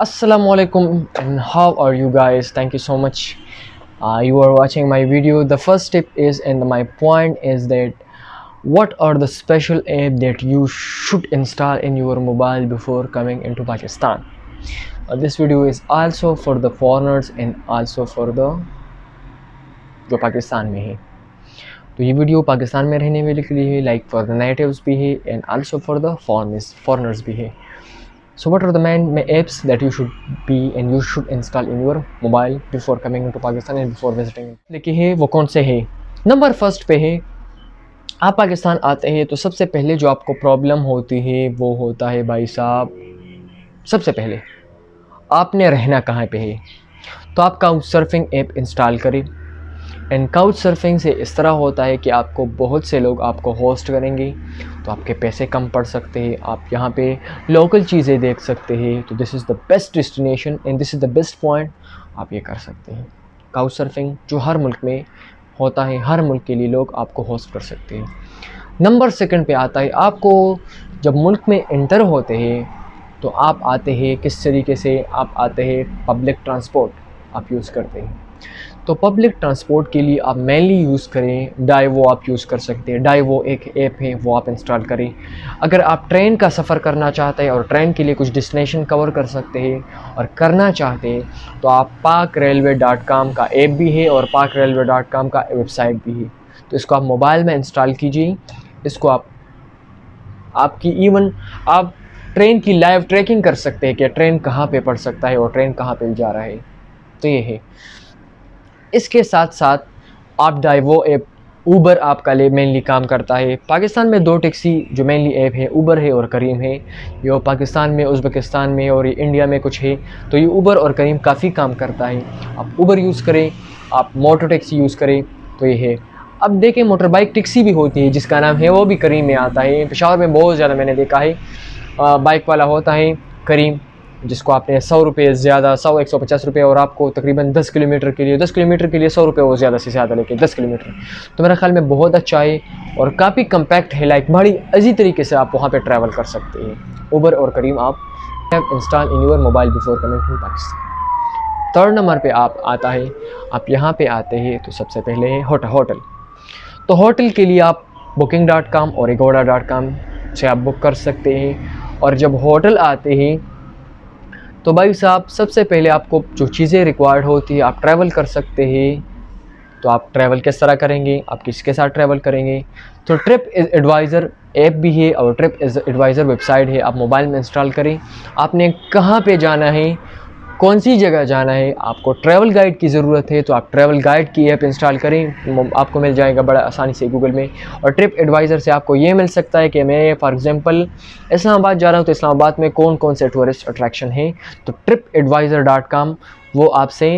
Assalamualaikum and how are you guys? Thank you so much. You are watching my video. The first tip is, and my point is that what are the special app that you should install in your mobile before coming into Pakistan. This video is also for the foreigners and also for the जो पाकिस्तान में है. तो ये video Pakistan में रहने वाले के लिए है, लाइक फॉर द नेटिव्स भी है and also for the foreigners भी है. So what are the main apps that you should be and you should install in your mobile before coming into Pakistan and before visiting? देखिए है वो कौन से है. नंबर फर्स्ट पे है, आप पाकिस्तान आते हैं तो सबसे पहले जो आपको प्रॉब्लम होती है वो होता है भाई साहब, सबसे पहले आपने रहना कहाँ पे है. तो आप काउच सर्फिंग ऐप इंस्टॉल करें. एंड काउच सर्फिंग से इस तरह होता है कि आपको बहुत से लोग आपको होस्ट करेंगे तो आपके पैसे कम पड़ सकते हैं. आप यहाँ पे लोकल चीज़ें देख सकते हैं. तो this is the best destination and this is the best point. आप ये कर सकते हैं. काउच सर्फिंग जो हर मुल्क में होता है, हर मुल्क के लिए लोग आपको होस्ट कर सकते हैं. नंबर सेकंड पे आता है, आपको जब मुल्क में इंटर होते हैं तो आप आते हैं किस तरीके से, आप आते हैं पब्लिक ट्रांसपोर्ट आप यूज़ करते हैं. तो पब्लिक ट्रांसपोर्ट के लिए आप मेनली यूज़ करें डाइवो. आप यूज़ कर सकते हैं. डाइवो एक ऐप है, वो आप इंस्टॉल करें. अगर आप ट्रेन का सफ़र करना चाहते हैं और ट्रेन के लिए कुछ डेस्टिनेशन कवर कर सकते हैं और करना चाहते हैं तो आप parkrailway.com का ऐप भी है और parkrailway.com का वेबसाइट भी है. तो इसको आप मोबाइल में इंस्टॉल कीजिए. इसको आपकी इवन आप ट्रेन की लाइव ट्रैकिंग कर सकते हैं कि ट्रेन कहाँ पे पड़ सकता है और ट्रेन कहाँ पे जा रहा है. तो ये है. इसके साथ साथ आप डाइवो ऐप, ऊबर आपका लिए मेनली काम करता है. पाकिस्तान में दो टैक्सी जो मेनली ऐप है, ऊबर है और करीम है. ये पाकिस्तान में, उज़्बेकिस्तान में और ये इंडिया में कुछ है. तो ये ऊबर और करीम काफ़ी काम करता है. आप ऊबर यूज़ करें, आप मोटर टैक्सी यूज़ करें. तो ये है. अब देखें मोटर बाइक टैक्सी भी होती है जिसका नाम है, वो भी करीम में आता है. पेशावर में बहुत ज़्यादा मैंने देखा है बाइक वाला होता है करीम, जिसको आपने 100 रुपये ज़्यादा, 150 रुपये और आपको तकरीबन 10 किलोमीटर के लिए 100 रुपये वो ज़्यादा से ज़्यादा लेके 10 किलोमीटर. तो मेरे ख्याल में बहुत अच्छा है और काफ़ी कम्पैक्ट है. लाइक बड़ी अजीब तरीके से आप वहाँ पे ट्रैवल कर सकते हैं. ऊबर और करीम आप install in your mobile before coming to Pakistan. Third number पे आप आता है, आप यहाँ पे आते हैं तो सबसे पहले है होटल. तो होटल के लिए आप booking.com और agoda.com से आप बुक कर सकते हैं. और जब होटल आते हैं तो भाई साहब सबसे पहले आपको जो चीज़ें रिक्वायर्ड होती है, आप ट्रैवल कर सकते हैं. तो आप ट्रैवल किस तरह करेंगे, आप किसके साथ ट्रैवल करेंगे. तो ट्रिप एडवाइज़र ऐप भी है और ट्रिप एडवाइज़र वेबसाइट है. आप मोबाइल में इंस्टॉल करें. आपने कहाँ पे जाना है, कौन सी जगह जाना है, आपको ट्रैवल गाइड की ज़रूरत है तो आप ट्रैवल गाइड की ऐप इंस्टॉल करें. आपको मिल जाएगा बड़ा आसानी से गूगल में. और ट्रिप एडवाइज़र से आपको ये मिल सकता है कि मैं फॉर एग्ज़ाम्पल इस्लामाबाद जा रहा हूँ तो इस्लामाबाद में कौन कौन से टूरिस्ट अट्रैक्शन हैं. तो tripadvisor.com वो आपसे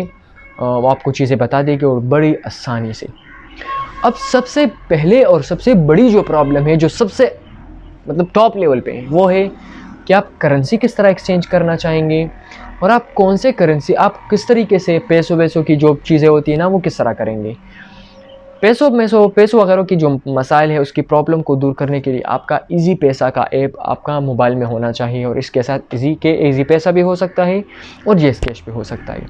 आपको चीज़ें बता देगी और बड़ी आसानी से. अब सबसे पहले और सबसे बड़ी जो प्रॉब्लम है, जो सबसे मतलब टॉप लेवल पे है, वो है कि आप करेंसी किस तरह एक्सचेंज करना चाहेंगे और आप कौन से करेंसी, आप किस तरीके से पैसों की जो चीज़ें होती है ना वो किस तरह करेंगे. पैसों वगैरह की जो मसाइल है उसकी प्रॉब्लम को दूर करने के लिए आपका इजी पैसा का ऐप आपका मोबाइल में होना चाहिए. और इसके साथ इजी पैसा भी हो सकता है और येस कैश भी हो सकता है.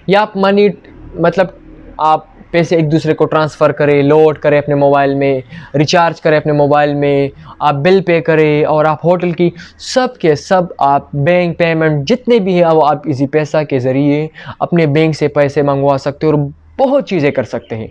या आप मनी मतलब आप पैसे एक दूसरे को ट्रांसफ़र करें, लोड करें अपने मोबाइल में, रिचार्ज करें अपने मोबाइल में, आप बिल पे करें और आप होटल की सब के सब आप बैंक पेमेंट जितने भी है वो आप इजी पैसा के ज़रिए अपने बैंक से पैसे मंगवा सकते हो और बहुत चीज़ें कर सकते हैं.